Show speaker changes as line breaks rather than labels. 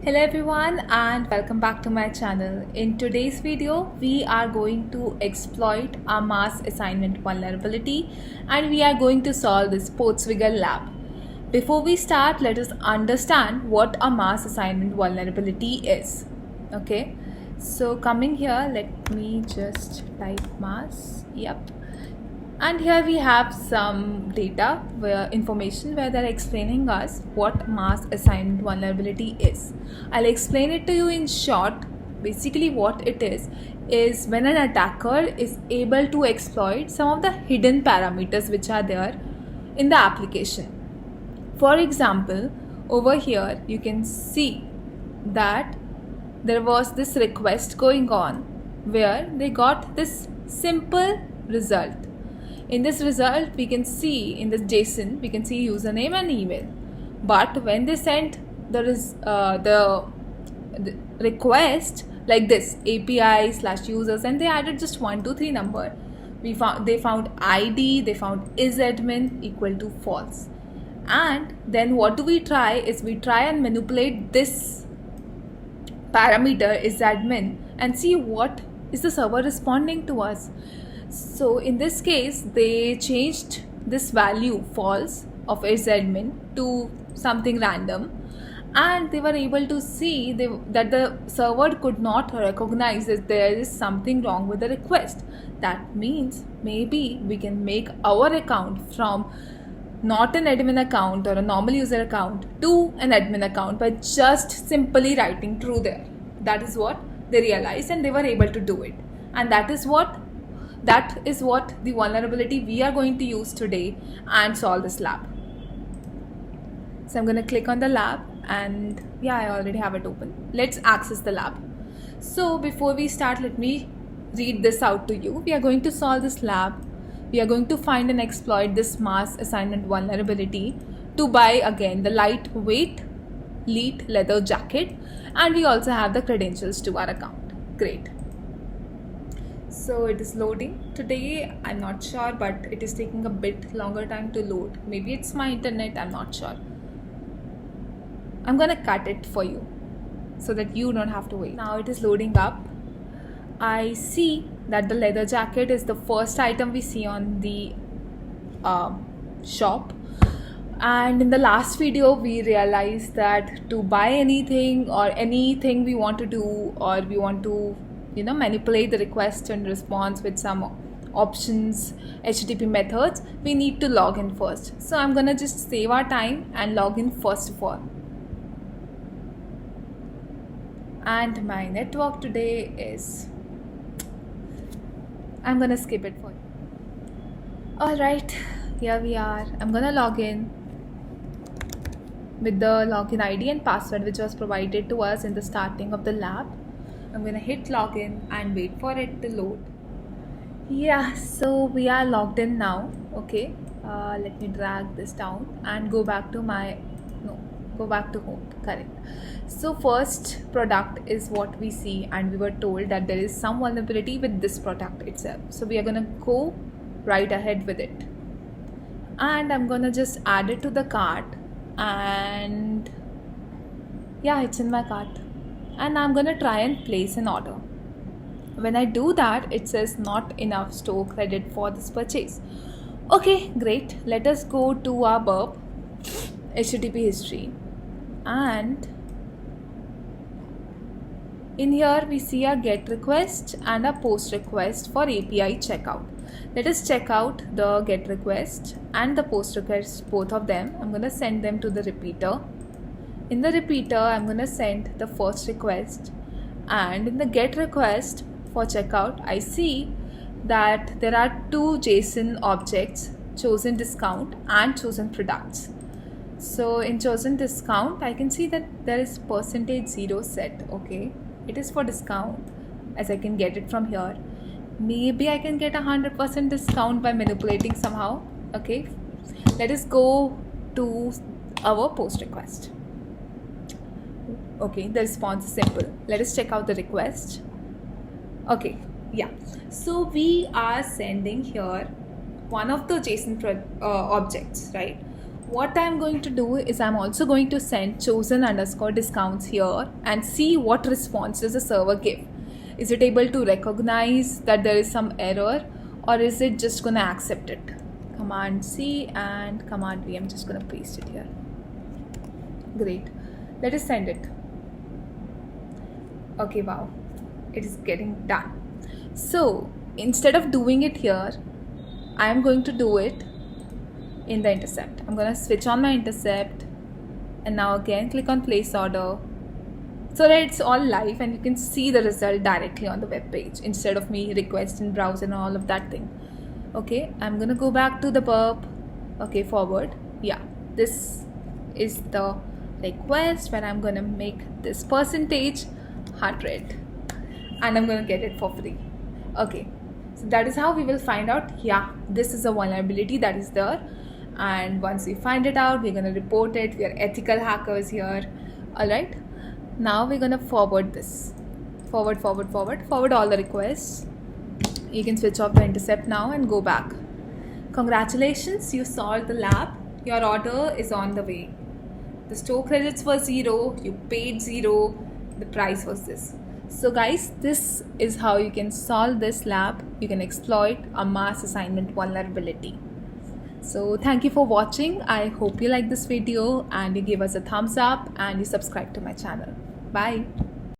Hello everyone and welcome back to my channel. In today's video, we are going to exploit a mass assignment vulnerability and we are going to solve this Portswigger lab. Before we start, let us understand what a mass assignment vulnerability is. Okay, so coming here, let me just type mass. Yep. And here we have some data where information where they're explaining us what mass assignment vulnerability is. I'll explain it to you in short. Basically what it is when an attacker is able to exploit some of the hidden parameters which are there in the application. For example, over here you can see that there was this request going on where they got this simple result. In this result, we can see in this JSON, we can see username and email. But when they sent the request like this API/users, and they added just 123 number, they found ID, they found isAdmin equal to false. And then what do we try is we try and manipulate this parameter isAdmin and see what is the server responding to us. So in this case, they changed this value false of isAdmin to something random, and they were able to see that the server could not recognize that there is something wrong with the request. That means maybe we can make our account from not an admin account or a normal user account to an admin account by just simply writing true there. That is what they realized, and they were able to do it. And that is what the vulnerability we are going to use today and solve this lab. So I'm going to click on the lab, and yeah, I already have it open. Let's access the lab. So before we start, let me read this out to you. We are going to solve this lab. We are going to find and exploit this mass assignment vulnerability to buy again the lightweight elite leather jacket, and we also have the credentials to our account. Great. So it is loading. Today I'm not sure, but it is taking a bit longer time to load. Maybe it's my internet, I'm not sure. I'm gonna cut it for you so that you don't have to wait. Now it is loading up. I see that the leather jacket is the first item we see on the shop. And in the last video, we realized that to buy anything or anything we want to do, or we want to manipulate the request and response with some options, HTTP methods, we need to log in first. So I'm gonna just save our time and log in first of all. And my network today is, I'm gonna skip it for you. Alright, here we are. I'm gonna log in with the login ID and password which was provided to us in the starting of the lab. I'm gonna hit login and wait for it to load. Yeah, so we are logged in now. Okay, let me drag this down and go back to home. Correct. So first product is what we see, and we were told that there is some vulnerability with this product itself. So we are gonna go right ahead with it, and I'm gonna just add it to the cart, and yeah, it's in my cart. And I'm gonna try and place an order. When I do that, it says not enough store credit for this purchase. Okay, great. Let us go to our burp HTTP history, and in here we see a GET request and a POST request for API checkout. Let us check out the GET request and the POST request, both of them. I'm gonna send them to the repeater. In the repeater, I'm going to send the first request, and in the GET request for checkout, I see that there are two JSON objects, chosen discount and chosen products. So in chosen discount, I can see that there is %0 set. Okay, it is for discount, as I can get it from here. Maybe I can get 100% discount by manipulating somehow. Okay, let us go to our POST request. Okay, the response is simple. Let us check out the request. Okay, yeah. So we are sending here one of the JSON objects, right? what I'm going to do is I'm also going to send chosen underscore discounts here and see what response does the server give. Is it able to recognize that there is some error, or is it just gonna accept it? Command C and Command V. I'm just gonna paste it here. Great. Let us send it. Okay, wow, it is getting done. So instead of doing it here, I am going to do it in the intercept. I'm gonna switch on my intercept and now again click on place order so that it's all live and you can see the result directly on the web page instead of me request and browse and all of that thing. Okay, I'm gonna go back to the perp. Okay, forward. Yeah, this is the request where I'm gonna make this percentage 100 and I'm gonna get it for free. Okay, so that is how we will find out, yeah, this is a vulnerability that is there, and once we find it out, we're gonna report it. We are ethical hackers here. All right, now we're gonna forward this, forward all the requests. You can switch off the intercept now and go back. Congratulations, you solved the lab. Your order is on the way. The store credits were 0, you paid 0, the price was this. So guys, this is how you can solve this lab. You can exploit a mass assignment vulnerability. So thank you for watching. I hope you like this video and you give us a thumbs up and you subscribe to my channel. Bye.